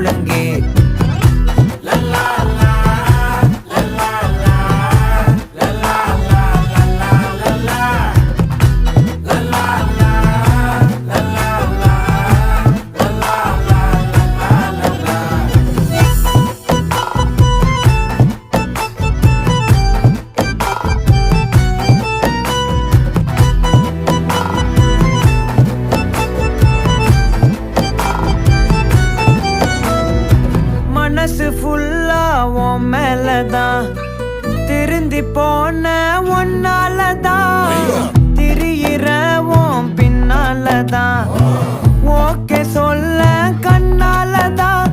முழங்கே மனசு ஃபுல்லா உன் மேலதான் திருந்தி போன ஒன்னாலதான் திரியிற உன் பின்னாலதான் ஓகே சொல்ல கண்ணாலதான்